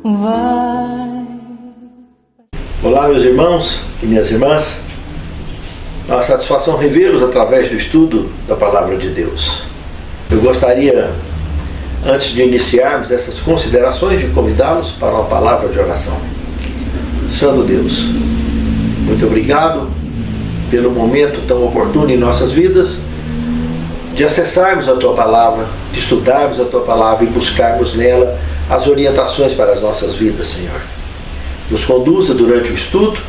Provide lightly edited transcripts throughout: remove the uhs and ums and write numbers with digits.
vai. Olá, meus irmãos e minhas irmãs. É uma satisfação revê-los através do estudo da Palavra de Deus. Eu gostaria, antes de iniciarmos essas considerações, de convidá-los para uma palavra de oração. Santo Deus, muito obrigado pelo momento tão oportuno em nossas vidas de acessarmos a Tua Palavra, de estudarmos a Tua Palavra e buscarmos nela as orientações para as nossas vidas, Senhor. Nos conduza durante o estudo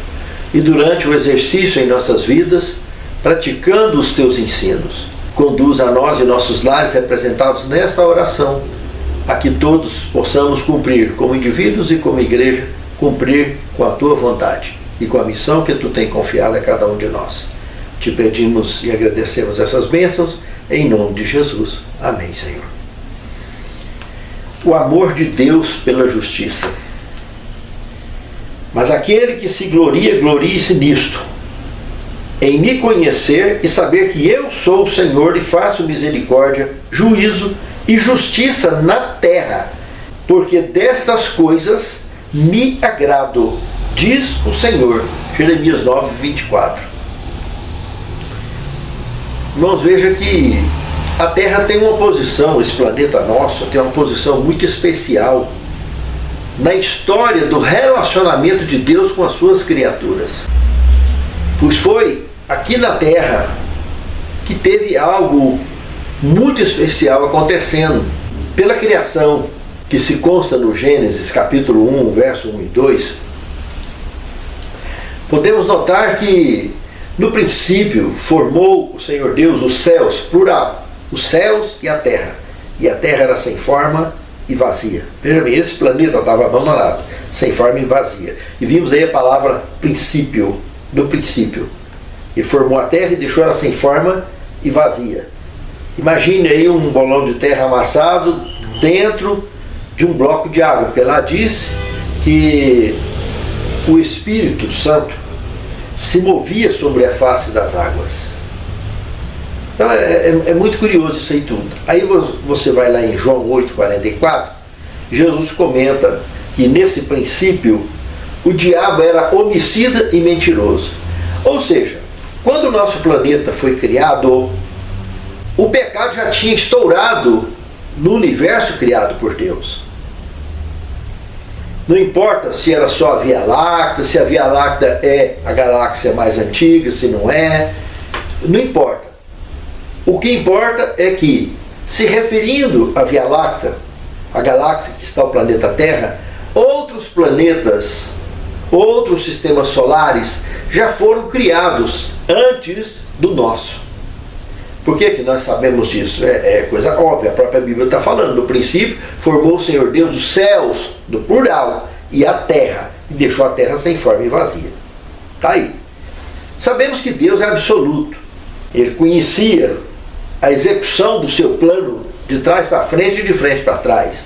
e durante o exercício em nossas vidas, praticando os Teus ensinos. Conduza a nós e nossos lares representados nesta oração, a que todos possamos cumprir, como indivíduos e como igreja, cumprir com a Tua vontade e com a missão que Tu tem confiado a cada um de nós. Te pedimos e agradecemos essas bênçãos, em nome de Jesus. Amém, Senhor. O amor de Deus pela justiça. Mas aquele que se gloria, glorie-se nisto, em me conhecer e saber que eu sou o Senhor e faço misericórdia, juízo e justiça na terra, porque destas coisas me agrado, diz o Senhor. Jeremias 9, 24. Irmãos, veja que a Terra tem uma posição, esse planeta nosso tem uma posição muito especial na história do relacionamento de Deus com as suas criaturas. Pois foi aqui na Terra que teve algo muito especial acontecendo. Pela criação, que se consta no Gênesis capítulo 1, verso 1 e 2, podemos notar que no princípio formou o Senhor Deus os céus, plural, os céus e a terra era sem forma e vazia. Veja bem, esse planeta estava abandonado, sem forma e vazia. E vimos aí a palavra princípio, no princípio. Ele formou a terra e deixou ela sem forma e vazia. Imagine aí um bolão de terra amassado dentro de um bloco de água, porque lá diz que o Espírito Santo se movia sobre a face das águas. Então é muito curioso isso aí tudo. Aí você vai lá em João 8,44, Jesus comenta que nesse princípio o diabo era homicida e mentiroso. Ou seja, quando o nosso planeta foi criado, o pecado já tinha estourado no universo criado por Deus. Não importa se era só a Via Láctea, se a Via Láctea é a galáxia mais antiga, se não é, não importa. O que importa é que, se referindo à Via Láctea, a galáxia que está o planeta Terra, outros planetas, outros sistemas solares já foram criados antes do nosso. Por que nós sabemos disso? É coisa óbvia, a própria Bíblia está falando. No princípio, formou o Senhor Deus os céus, no plural, e a terra, e deixou a terra sem forma e vazia. Está aí. Sabemos que Deus é absoluto. Ele conhecia a execução do seu plano de trás para frente e de frente para trás.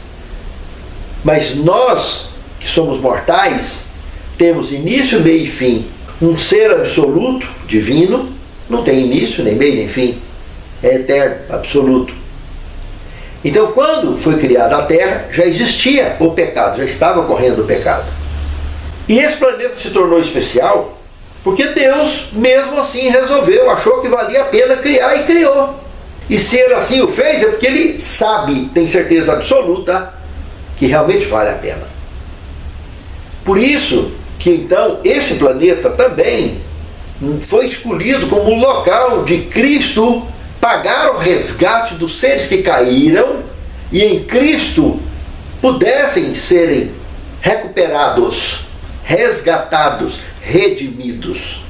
Mas nós, que somos mortais, temos início, meio e fim. Um ser absoluto, divino, não tem início, nem meio, nem fim. É eterno, absoluto. Então, quando foi criada a Terra, já existia o pecado, já estava ocorrendo o pecado. E esse planeta se tornou especial porque Deus, mesmo assim, resolveu, achou que valia a pena criar e criou. E se ele assim o fez, é porque ele sabe, tem certeza absoluta, que realmente vale a pena. Por isso que, então, esse planeta também foi escolhido como local de Cristo pagar o resgate dos seres que caíram e em Cristo pudessem serem recuperados, resgatados, redimidos.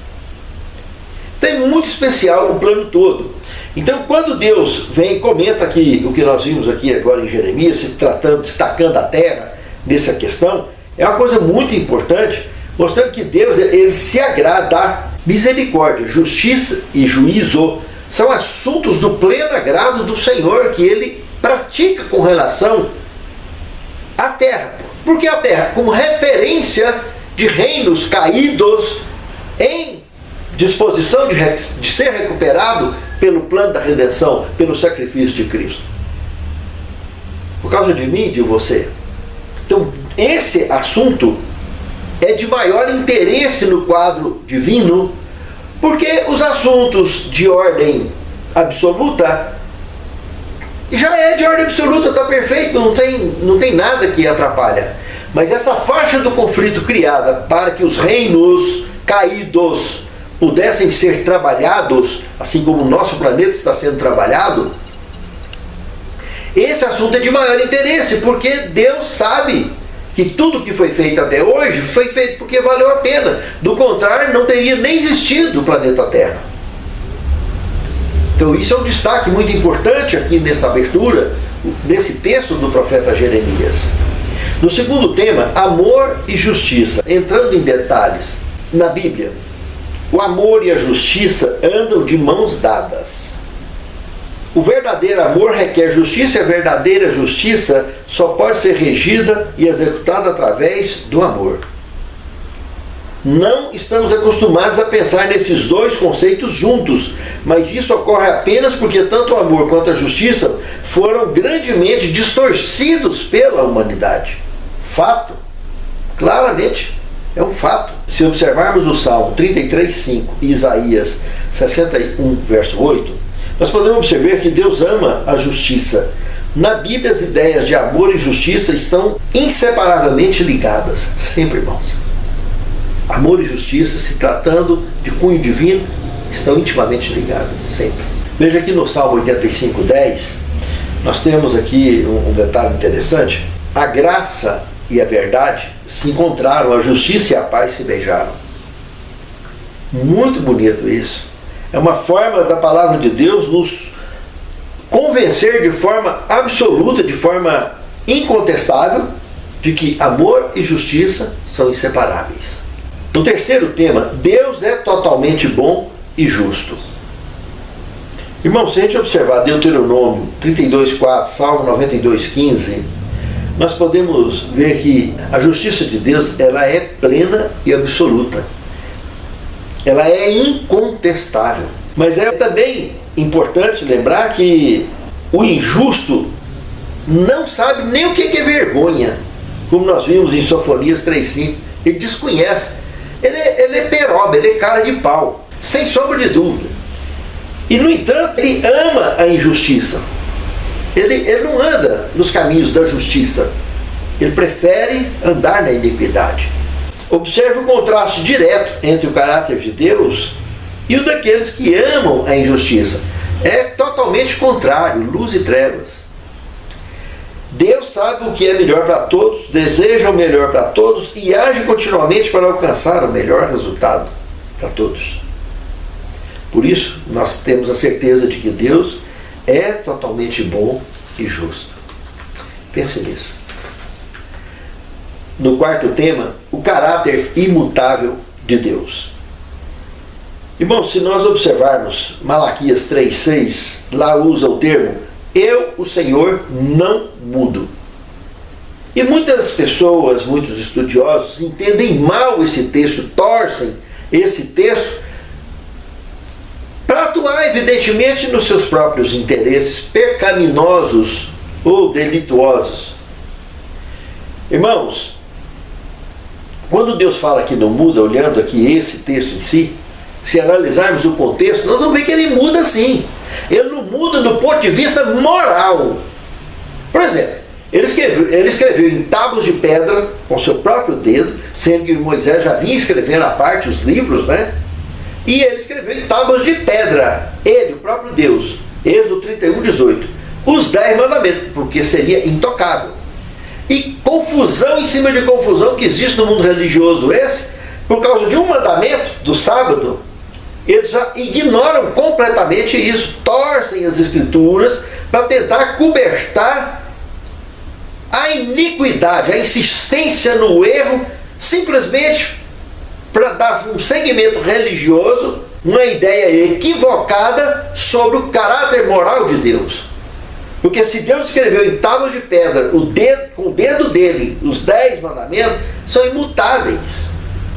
Então é muito especial o plano todo. Então, quando Deus vem e comenta aqui o que nós vimos aqui agora em Jeremias, se tratando, destacando a terra nessa questão, é uma coisa muito importante, mostrando que Deus ele se agrada da misericórdia, justiça e juízo. São assuntos do pleno agrado do Senhor que Ele pratica com relação à terra. Por que a terra? Como referência de reinos caídos em disposição de ser recuperado pelo plano da redenção, pelo sacrifício de Cristo. Por causa de mim e de você. Então, esse assunto é de maior interesse no quadro divino, porque os assuntos de ordem absoluta já é de ordem absoluta, está perfeito, não tem nada que atrapalha. Mas essa faixa do conflito criada para que os reinos caídos pudessem ser trabalhados, assim como o nosso planeta está sendo trabalhado, esse assunto é de maior interesse, porque Deus sabe que tudo que foi feito até hoje foi feito porque valeu a pena. Do contrário, não teria nem existido o planeta Terra. Então isso é um destaque muito importante aqui nessa abertura, nesse texto do profeta Jeremias. No segundo tema, amor e justiça. Entrando em detalhes, na Bíblia, o amor e a justiça andam de mãos dadas. O verdadeiro amor requer justiça, e a verdadeira justiça só pode ser regida e executada através do amor. Não estamos acostumados a pensar nesses dois conceitos juntos, mas isso ocorre apenas porque tanto o amor quanto a justiça foram grandemente distorcidos pela humanidade. Fato. Claramente. É um fato. Se observarmos o Salmo 33:5 e Isaías 61, verso 8, nós podemos observar que Deus ama a justiça. Na Bíblia, as ideias de amor e justiça estão inseparavelmente ligadas. Sempre, irmãos. Amor e justiça, se tratando de cunho divino, estão intimamente ligadas. Sempre. Veja aqui no Salmo 85:10, nós temos aqui um detalhe interessante. A graça e a verdade se encontraram, a justiça e a paz se beijaram. Muito bonito isso. É uma forma da palavra de Deus nos convencer de forma absoluta, de forma incontestável, de que amor e justiça são inseparáveis. No terceiro tema, Deus é totalmente bom e justo. Irmão, se a gente observar Deuteronômio 32:4, Salmo 92:15, nós podemos ver que a justiça de Deus, ela é plena e absoluta. Ela é incontestável. Mas é também importante lembrar que o injusto não sabe nem o que é vergonha, como nós vimos em Sofonias 3:5. Ele desconhece. Ele é peroba, ele é cara de pau, sem sombra de dúvida. E, no entanto, ele ama a injustiça. Ele não anda nos caminhos da justiça. Ele prefere andar na iniquidade. Observe o contraste direto entre o caráter de Deus e o daqueles que amam a injustiça. É totalmente contrário, luz e trevas. Deus sabe o que é melhor para todos, deseja o melhor para todos e age continuamente para alcançar o melhor resultado para todos. Por isso, nós temos a certeza de que Deus é totalmente bom e justo. Pense nisso. No quarto tema, o caráter imutável de Deus. Irmãos, se nós observarmos Malaquias 3:6, lá usa o termo "Eu, o Senhor, não mudo". E muitas pessoas, muitos estudiosos, entendem mal esse texto, torcem esse texto para atuar, evidentemente, nos seus próprios interesses pecaminosos ou delituosos. Irmãos, quando Deus fala que não muda, olhando aqui esse texto em si, se analisarmos o contexto, nós vamos ver que ele muda sim. Ele não muda do ponto de vista moral. Por exemplo, ele escreveu em tábuas de pedra com seu próprio dedo, sendo que Moisés já vinha escrevendo à parte os livros, né? E ele escreveu em tábuas de pedra, ele, o próprio Deus, Êxodo 31:18, os 10 mandamentos, porque seria intocável. E confusão em cima de confusão que existe no mundo religioso esse, por causa de um mandamento do sábado, eles já ignoram completamente isso, torcem as escrituras para tentar cobertar a iniquidade, a insistência no erro, simplesmente para dar um segmento religioso, uma ideia equivocada sobre o caráter moral de Deus. Porque se Deus escreveu em tábuas de pedra com o dedo dele os 10 mandamentos, são imutáveis.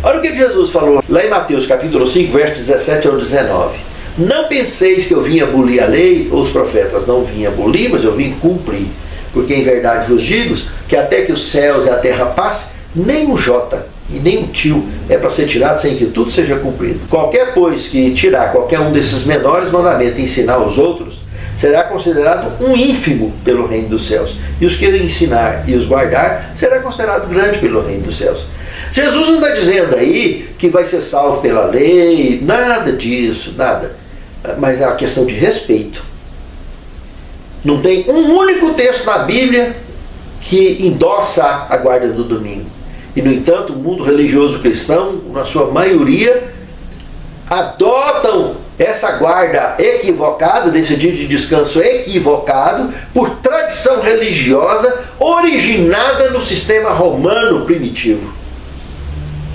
Olha o que Jesus falou lá em Mateus capítulo 5, versos 17 ao 19. Não penseis que eu vim abolir a lei ou os profetas. Não vim abolir, mas eu vim cumprir. Porque em verdade vos digo que até que os céus e a terra passem, nem um jota e nem um tio é para ser tirado sem que tudo seja cumprido. Qualquer, pois, que tirar qualquer um desses menores mandamentos e ensinar aos outros, será considerado um ínfimo pelo reino dos céus. E os que ele ensinar e os guardar, será considerado grande pelo reino dos céus. Jesus não está dizendo aí que vai ser salvo pela lei, nada disso, nada. Mas é uma questão de respeito. Não tem um único texto na Bíblia que endossa a guarda do domingo. E, no entanto, o mundo religioso cristão, na sua maioria, adotam essa guarda equivocada, desse dia de descanso equivocado, por tradição religiosa originada no sistema romano primitivo,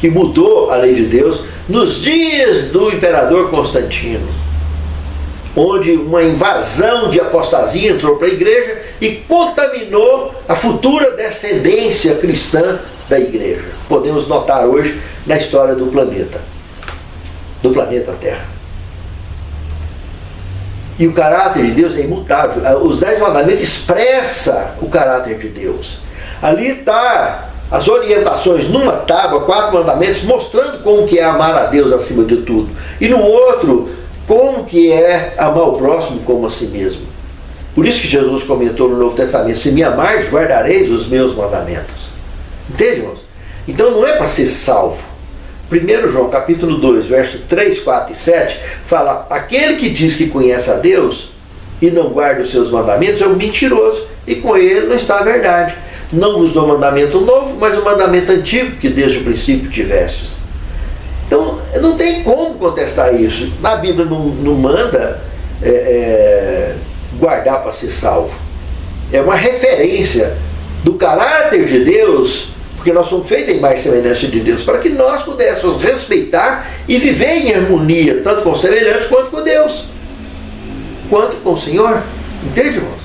que mudou a lei de Deus nos dias do imperador Constantino, onde uma invasão de apostasia entrou para a igreja e contaminou a futura descendência cristã da igreja. Podemos notar hoje na história do planeta Terra. E o caráter de Deus é imutável. Os 10 mandamentos expressam o caráter de Deus. Ali está as orientações numa tábua, 4 mandamentos, mostrando como que é amar a Deus acima de tudo. E no outro, como que é amar o próximo como a si mesmo. Por isso que Jesus comentou no Novo Testamento: se me amardes, guardareis os meus mandamentos. Entende, irmãos? Então não é para ser salvo. 1 João capítulo 2, verso 3, 4 e 7, fala: aquele que diz que conhece a Deus e não guarda os seus mandamentos é um mentiroso, e com ele não está a verdade. Não vos dou mandamento novo, mas o mandamento antigo que desde o princípio tivestes. Então não tem como contestar isso. Na Bíblia não manda guardar para ser salvo. É uma referência do caráter de Deus, porque nós somos feitos em imagem e semelhança de Deus, para que nós pudéssemos respeitar e viver em harmonia, tanto com os semelhantes quanto com Deus, quanto com o Senhor. Entende, irmãos?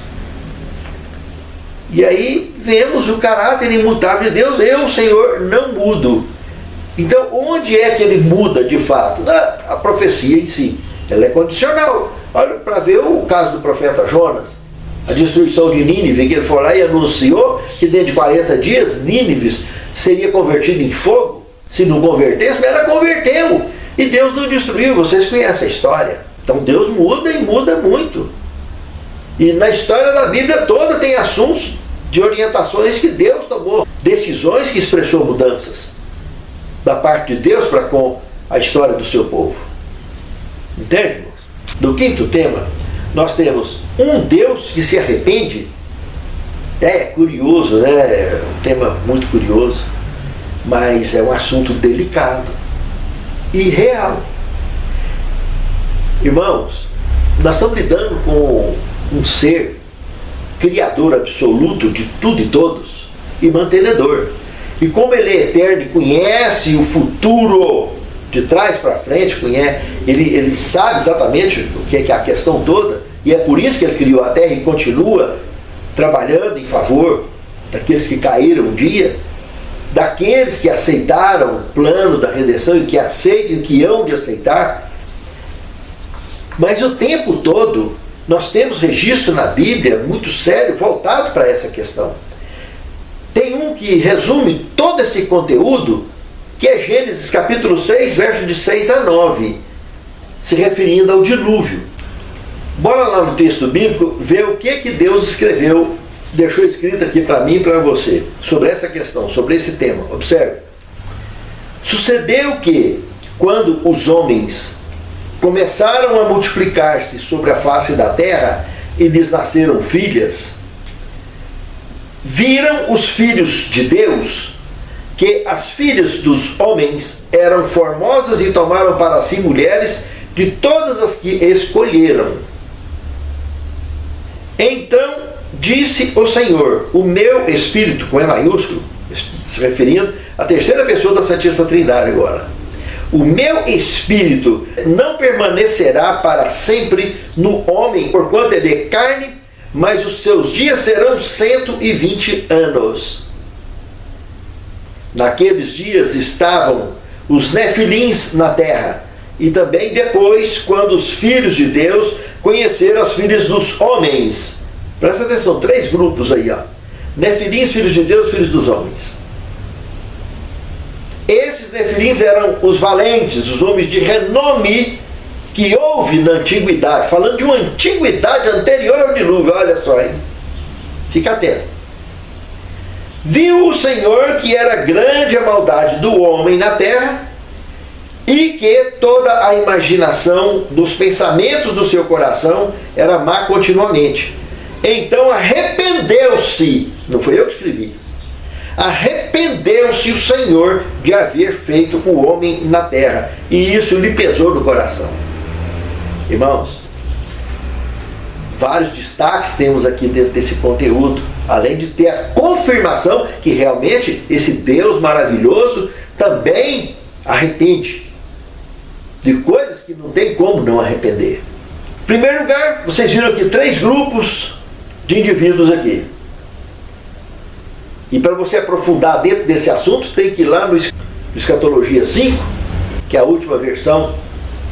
E aí vemos o caráter imutável de Deus. Eu, Senhor, não mudo. Então, onde é que ele muda de fato? A profecia em si, ela é condicional. Olha para ver o caso do profeta Jonas, a destruição de Nínive, que ele foi lá e anunciou que dentro de 40 dias Nínive seria convertido em fogo. Se não convertesse, mas ela converteu. E Deus não destruiu. Vocês conhecem a história. Então Deus muda, e muda muito. E na história da Bíblia toda tem assuntos de orientações que Deus tomou, decisões que expressou mudanças da parte de Deus para com a história do seu povo. Entende, irmãos? Do quinto tema, nós temos um Deus que se arrepende. É curioso, né? É um tema muito curioso, mas é um assunto delicado e real. Irmãos, nós estamos lidando com um ser criador absoluto de tudo e todos e mantenedor. E como ele é eterno e conhece o futuro de trás para frente, ele sabe exatamente o que é a questão toda, e é por isso que ele criou a terra e continua trabalhando em favor daqueles que caíram um dia, daqueles que aceitaram o plano da redenção e que aceitam e que hão de aceitar. Mas o tempo todo nós temos registro na Bíblia muito sério voltado para essa questão. Tem um que resume todo esse conteúdo, que é Gênesis capítulo 6, versos de 6 a 9, se referindo ao dilúvio. Bora lá no texto bíblico ver o que Deus escreveu, deixou escrito aqui para mim e para você, sobre essa questão, sobre esse tema. Observe. Sucedeu que, quando os homens começaram a multiplicar-se sobre a face da terra e lhes nasceram filhas, viram os filhos de Deus que as filhas dos homens eram formosas e tomaram para si mulheres de todas as que escolheram. Então disse o Senhor: o meu Espírito, com E maiúsculo, se referindo à terceira pessoa da Santíssima Trindade agora, o meu Espírito não permanecerá para sempre no homem, porquanto ele é carne, mas os seus dias serão 120 anos. Naqueles dias estavam os nefilins na terra, e também depois, quando os filhos de Deus conheceram as filhas dos homens, Presta atenção, 3 grupos aí, ó. Nefilins, filhos de Deus, filhos dos homens. Esses nefilins eram os valentes, os homens de renome que houve na antiguidade, falando de uma antiguidade anterior ao dilúvio, olha só, hein? Fica atento. Viu o Senhor que era grande a maldade do homem na terra, e que toda a imaginação dos pensamentos do seu coração era má continuamente. Então arrependeu-se, não foi eu que escrevi, arrependeu-se o Senhor de haver feito o homem na terra, e isso lhe pesou no coração. Irmãos, vários destaques temos aqui dentro desse conteúdo, além de ter a confirmação que realmente esse Deus maravilhoso também arrepende de coisas que não tem como não arrepender. Em primeiro lugar, vocês viram aqui 3 grupos de indivíduos aqui. E para você aprofundar dentro desse assunto, tem que ir lá no Escatologia 5, que é a última versão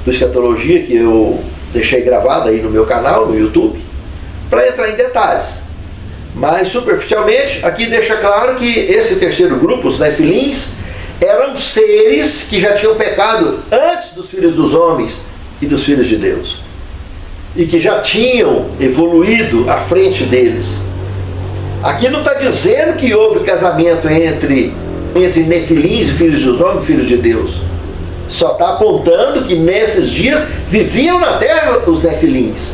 do Escatologia que eu deixei gravada aí no meu canal, no YouTube, para entrar em detalhes. Mas superficialmente, aqui deixa claro que esse terceiro grupo, os nefilins, eram seres que já tinham pecado antes dos filhos dos homens e dos filhos de Deus, e que já tinham evoluído à frente deles. Aqui não está dizendo que houve casamento entre nefilins e filhos dos homens e filhos de Deus. Só está apontando que nesses dias viviam na terra os nefilins.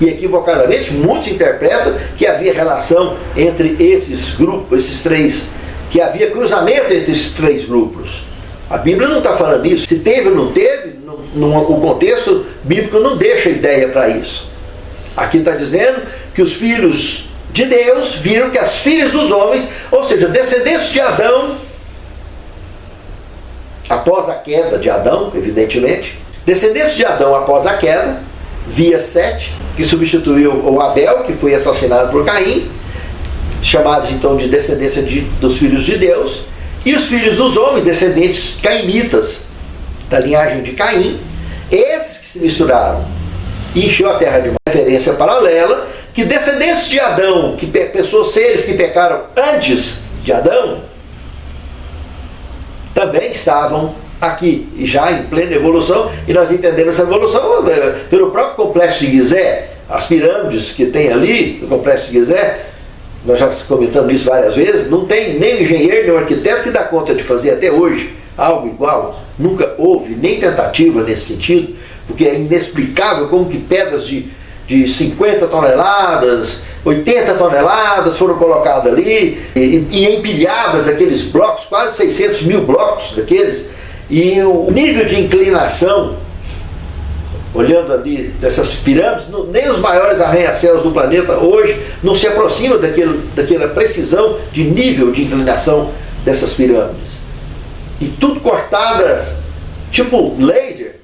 E equivocadamente muitos interpretam que havia relação entre esses grupos, esses 3, que havia cruzamento entre esses 3 grupos. A Bíblia não está falando isso. Se teve ou não teve, o contexto bíblico não deixa ideia para isso. Aqui está dizendo que os filhos de Deus viram que as filhas dos homens, ou seja, descendentes de Adão, após a queda de Adão, evidentemente, descendentes de Adão após a queda, via Sete, que substituiu o Abel, que foi assassinado por Caim, chamados então de descendência dos filhos de Deus, e os filhos dos homens, descendentes cainitas, da linhagem de Caim, esses que se misturaram, e encheu a terra de uma referência paralela, que descendentes de Adão, seres que pecaram antes de Adão, também estavam aqui, e já em plena evolução, e nós entendemos essa evolução pelo próprio complexo de Gizé, as pirâmides que tem ali, no complexo de Gizé, nós já comentamos isso várias vezes, não tem nem o engenheiro, nem o arquiteto que dá conta de fazer até hoje algo igual, nunca houve nem tentativa nesse sentido, porque é inexplicável como que pedras de 50 toneladas, 80 toneladas foram colocadas ali, e empilhadas aqueles blocos, quase 600 mil blocos daqueles, e o nível de inclinação, olhando ali dessas pirâmides, nem os maiores arranha-céus do planeta hoje não se aproximam daquela precisão de nível de inclinação dessas pirâmides. E tudo cortadas, tipo laser,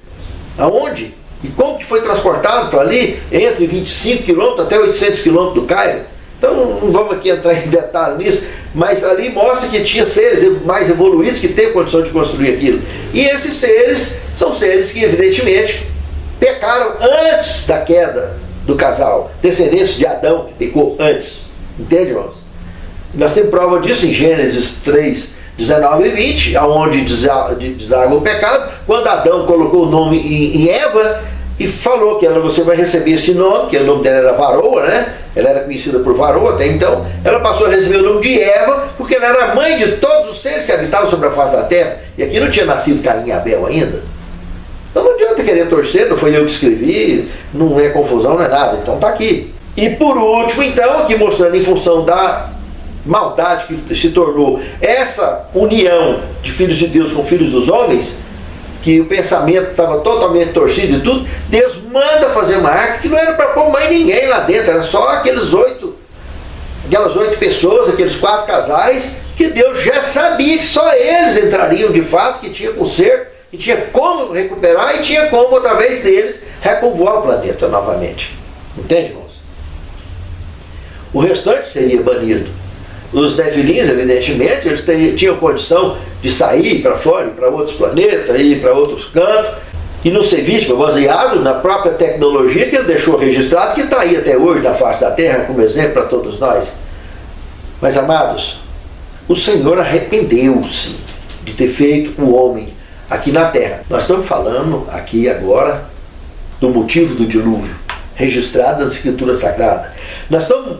aonde? E como que foi transportado para ali, entre 25 km até 800 km do Cairo? Então não vamos aqui entrar em detalhe nisso, mas ali mostra que tinha seres mais evoluídos que teve condição de construir aquilo. E esses seres são seres que evidentemente pecaram antes da queda do casal, descendentes de Adão, que pecou antes. Entende, irmãos? Nós temos prova disso em Gênesis 3, 19 e 20, onde deságua o pecado, quando Adão colocou o nome em Eva e falou que você vai receber esse nome, que o nome dela era Varoa, né? Ela era conhecida por Varoa até então. Ela passou a receber o nome de Eva, porque ela era a mãe de todos os seres que habitavam sobre a face da terra. E aqui não tinha nascido Caim e Abel ainda. Então não adianta querer torcer, não foi eu que escrevi, não é confusão, não é nada. Então está aqui. E por último, então, aqui mostrando em função da maldade que se tornou essa união de filhos de Deus com filhos dos homens, que o pensamento estava totalmente torcido e tudo, Deus manda fazer uma arca que não era para pôr mais ninguém lá dentro, era só aquelas 8 pessoas, aqueles 4 casais, que Deus já sabia que só eles entrariam de fato, que tinha com ser, que tinha como recuperar e tinha como, através deles, repovoar o planeta novamente. Entende, irmãos? O restante seria banido. Os nefilins, evidentemente, eles tinham condição de sair para fora, para outros planetas, ir para outros cantos. e não ser vítima, baseado na própria tecnologia que ele deixou registrado, que está aí até hoje na face da terra, como exemplo para todos nós. Mas, amados, o Senhor arrependeu-se de ter feito o homem aqui na terra. Nós estamos falando aqui agora do motivo do dilúvio, registrado nas Escrituras Sagradas. Nós estamos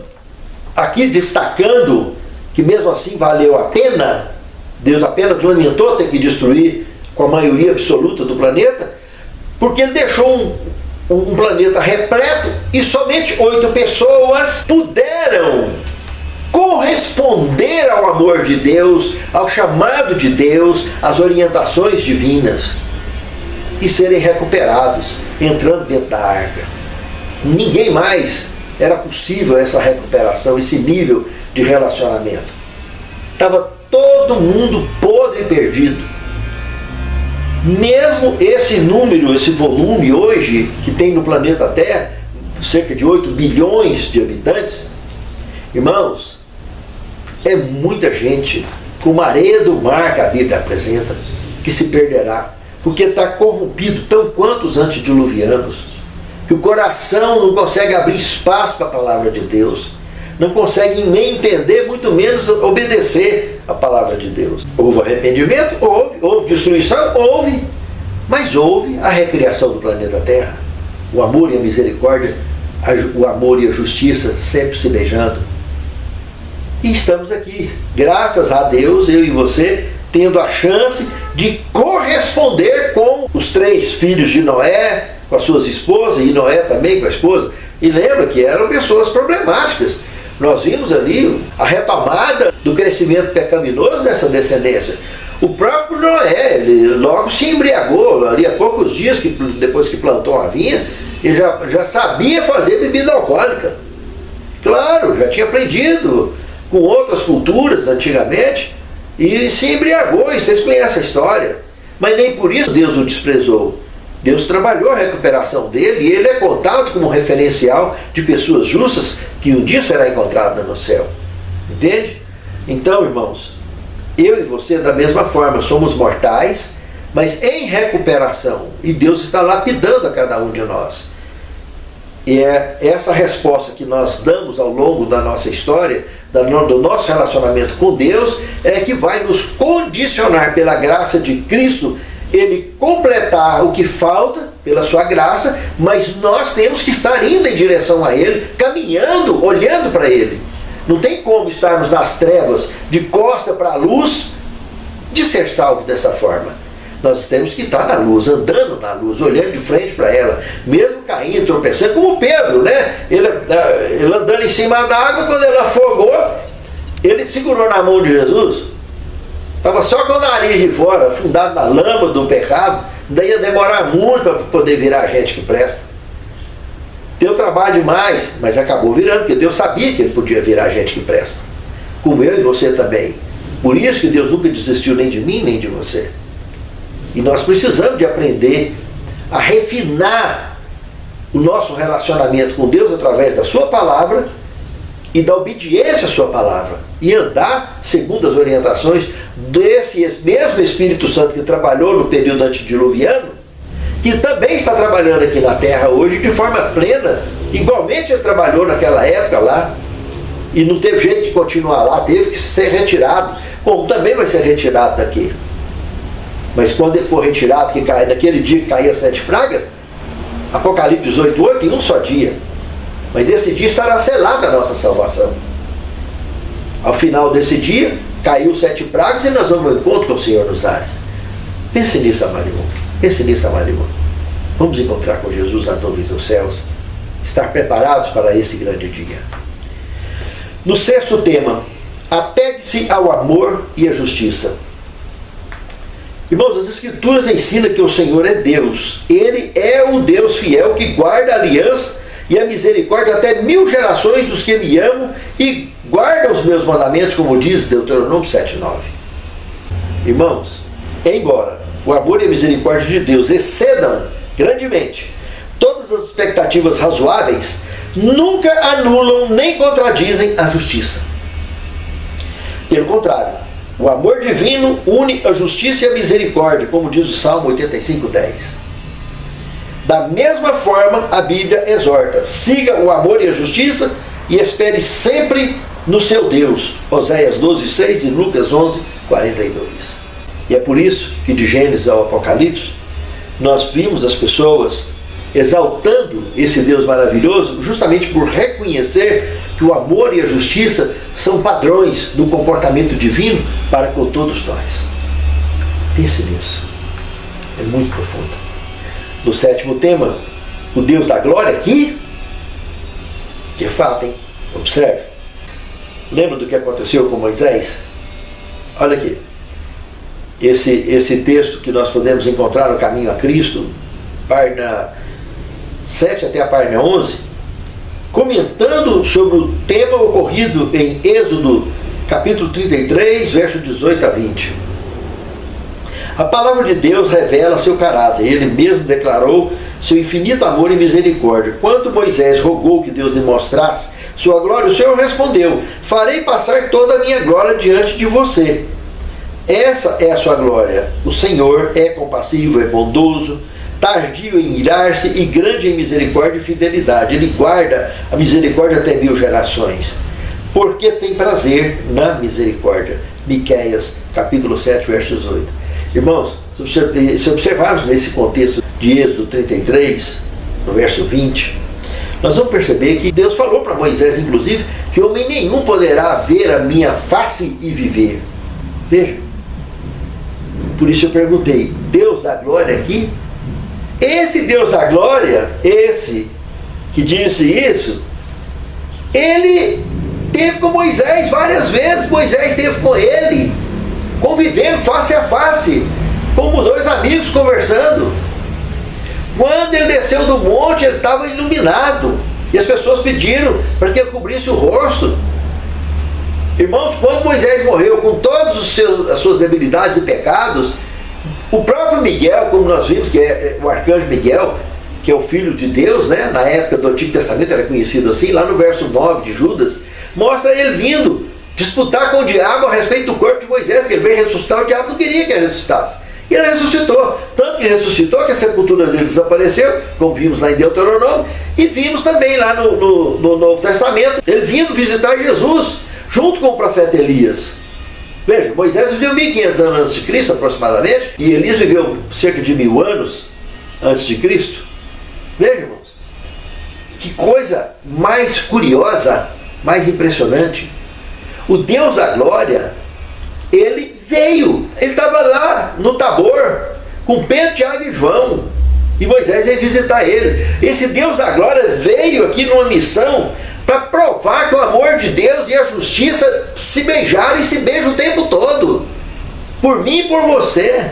aqui destacando que mesmo assim valeu a pena. Deus apenas lamentou ter que destruir com a maioria absoluta do planeta, porque ele deixou um planeta repleto e somente 8 pessoas puderam corresponder ao amor de Deus, ao chamado de Deus, às orientações divinas e serem recuperados, entrando dentro da arca. Ninguém mais era possível essa recuperação, esse nível de relacionamento. Estava todo mundo podre e perdido. Mesmo esse número, esse volume hoje que tem no planeta Terra, cerca de 8 bilhões de habitantes, irmãos, é muita gente, como a areia do mar que a Bíblia apresenta, que se perderá, porque está corrompido tão quanto os antediluvianos, que o coração não consegue abrir espaço para a palavra de Deus, não consegue nem entender, muito menos obedecer a palavra de Deus. Houve arrependimento? Houve destruição? Houve, mas houve a recriação do planeta Terra, o amor e a misericórdia, o amor e a justiça sempre se beijando. E estamos aqui, graças a Deus, eu e você, tendo a chance de corresponder com os 3 filhos de Noé, com as suas esposas, e Noé também com a esposa. E lembra que eram pessoas problemáticas. Nós vimos ali a retomada do crescimento pecaminoso dessa descendência. O próprio Noé, ele logo se embriagou, ali há poucos dias, depois que plantou a vinha, ele já sabia fazer bebida alcoólica. Claro, já tinha aprendido com outras culturas antigamente, e se embriagou, e vocês conhecem a história. Mas nem por isso Deus o desprezou. Deus trabalhou a recuperação dele, e ele é contado como referencial de pessoas justas que um dia será encontrada no céu. Entende? Então, irmãos, eu e você da mesma forma somos mortais, mas em recuperação, e Deus está lapidando a cada um de nós. E é essa resposta que nós damos ao longo da nossa história, do nosso relacionamento com Deus, é que vai nos condicionar pela graça de Cristo, ele completar o que falta pela sua graça, mas nós temos que estar indo em direção a ele, caminhando, olhando para ele. Não tem como estarmos nas trevas, de costa para a luz, de ser salvo dessa forma. Nós temos que estar na luz, andando na luz, olhando de frente para ela, mesmo caindo, tropeçando, como Pedro, né? Ele andando em cima da água, quando ele afogou, ele segurou na mão de Jesus. Estava só com o nariz de fora, afundado na lama do pecado. Daí ia demorar muito para poder virar gente que presta. Deu trabalho demais, mas acabou virando, porque Deus sabia que ele podia virar gente que presta. Como eu e você também. Por isso que Deus nunca desistiu nem de mim, nem de você. E nós precisamos de aprender a refinar o nosso relacionamento com Deus através da sua palavra e da obediência à sua palavra, e andar segundo as orientações desse mesmo Espírito Santo que trabalhou no período antediluviano, que também está trabalhando aqui na terra hoje de forma plena. Igualmente ele trabalhou naquela época lá, e não teve jeito de continuar lá, teve que ser retirado, como também vai ser retirado daqui. Mas quando ele for retirado, que cai, naquele dia que caía 7 pragas, Apocalipse 18:8, em um só dia. Mas nesse dia estará selada a nossa salvação. Ao final desse dia, caiu 7 pragas e nós vamos ao encontro com o Senhor nos ares. Pense nisso, amado irmão. Pense nisso, amado irmão. Vamos encontrar com Jesus nas nuvens dos céus. Estar preparados para esse grande dia. No 6º tema, apegue-se ao amor e à justiça. Irmãos, as Escrituras ensinam que o Senhor é Deus. Ele é o Deus fiel que guarda a aliança e a misericórdia até 1000 gerações dos que me amam e guardam os meus mandamentos, como diz Deuteronômio 7:9. Irmãos, embora o amor e a misericórdia de Deus excedam grandemente todas as expectativas razoáveis, nunca anulam nem contradizem a justiça. Pelo contrário, o amor divino une a justiça e a misericórdia, como diz o Salmo 85:10. Da mesma forma, a Bíblia exorta: siga o amor e a justiça e espere sempre no seu Deus. Oséias 12:6 e Lucas 11:42. E é por isso que de Gênesis ao Apocalipse, nós vimos as pessoas exaltando esse Deus maravilhoso, justamente por reconhecer que o amor e a justiça são padrões do comportamento divino para com todos nós. Pense nisso. É muito profundo. No sétimo tema, o Deus da glória aqui, de fato, hein? Observe. Lembra do que aconteceu com Moisés? Olha aqui. Esse texto que nós podemos encontrar no Caminho a Cristo, página 7 até a página 11, comentando sobre o tema ocorrido em Êxodo, capítulo 33, verso 18 a 20. A palavra de Deus revela seu caráter. Ele mesmo declarou seu infinito amor e misericórdia. Quando Moisés rogou que Deus lhe mostrasse sua glória, o Senhor respondeu: farei passar toda a minha glória diante de você. Essa é a sua glória. O Senhor é compassivo, é bondoso, tardio em irar-se e grande em misericórdia e fidelidade. Ele guarda a misericórdia até 1000 gerações, porque tem prazer na misericórdia. Miqueias, capítulo 7, verso 18. Irmãos, se observarmos nesse contexto de Êxodo 33, no verso 20, nós vamos perceber que Deus falou para Moisés, inclusive, que homem nenhum poderá ver a minha face e viver. Veja. Por isso eu perguntei: Deus da glória aqui? Esse Deus da glória, esse que disse isso, ele teve com Moisés várias vezes. Moisés esteve com ele, convivendo face a face, como dois amigos conversando. Quando ele desceu do monte, ele estava iluminado, e as pessoas pediram para que ele cobrisse o rosto. Irmãos, quando Moisés morreu com todas as suas debilidades e pecados, o próprio Miguel, como nós vimos, que é o arcanjo Miguel, que é o filho de Deus, né? Na época do Antigo Testamento era conhecido assim, lá no verso 9 de Judas, mostra ele vindo disputar com o diabo a respeito do corpo de Moisés, que ele veio ressuscitar. O diabo não queria que ele ressuscitasse, e ele ressuscitou, tanto que ressuscitou que a sepultura dele desapareceu, como vimos lá em Deuteronômio, e vimos também lá no Novo Testamento, ele vindo visitar Jesus, junto com o profeta Elias. Veja, Moisés viveu 1500 anos antes de Cristo, aproximadamente, e Elias viveu cerca de 1000 anos antes de Cristo. Veja, irmãos, que coisa mais curiosa, mais impressionante. O Deus da glória, ele veio, ele estava lá no Tabor, com Pedro, Tiago e João, e Moisés veio visitar ele. Esse Deus da glória veio aqui numa missão para provar que o amor de Deus e a justiça se beijaram e se beijam o tempo todo, por mim e por você.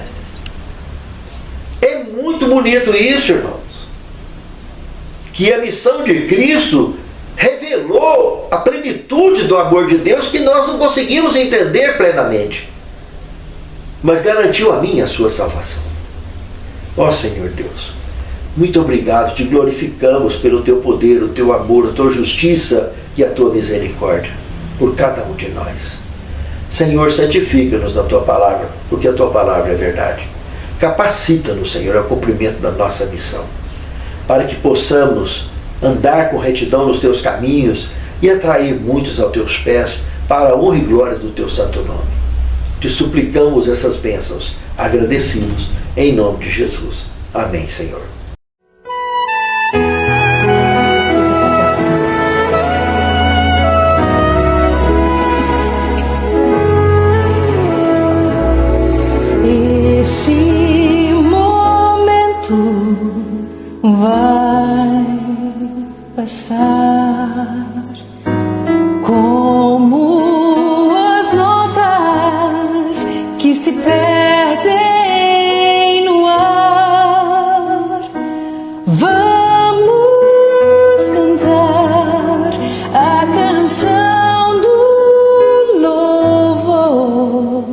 É muito bonito isso, irmãos, que a missão de Cristo revelou a plenitude do amor de Deus que nós não conseguimos entender plenamente, mas garantiu a mim a sua salvação. Ó Senhor Deus, muito obrigado, te glorificamos pelo teu poder, o teu amor, a tua justiça e a tua misericórdia por cada um de nós. Senhor, santifica-nos na tua palavra, porque a tua palavra é verdade. Capacita-nos, Senhor, ao cumprimento da nossa missão, para que possamos andar com retidão nos teus caminhos e atrair muitos aos teus pés, para a honra e glória do teu santo nome. Te suplicamos essas bênçãos, agradecidos, em nome de Jesus. Amém, Senhor. Este momento vai passar como as notas que se perdem no ar. Vamos cantar a canção do louvor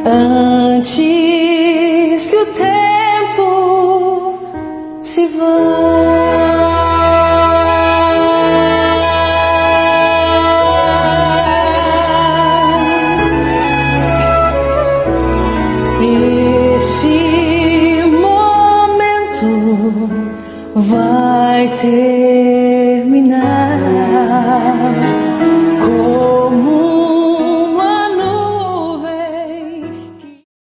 antes que o tempo se vá. Esse momento ter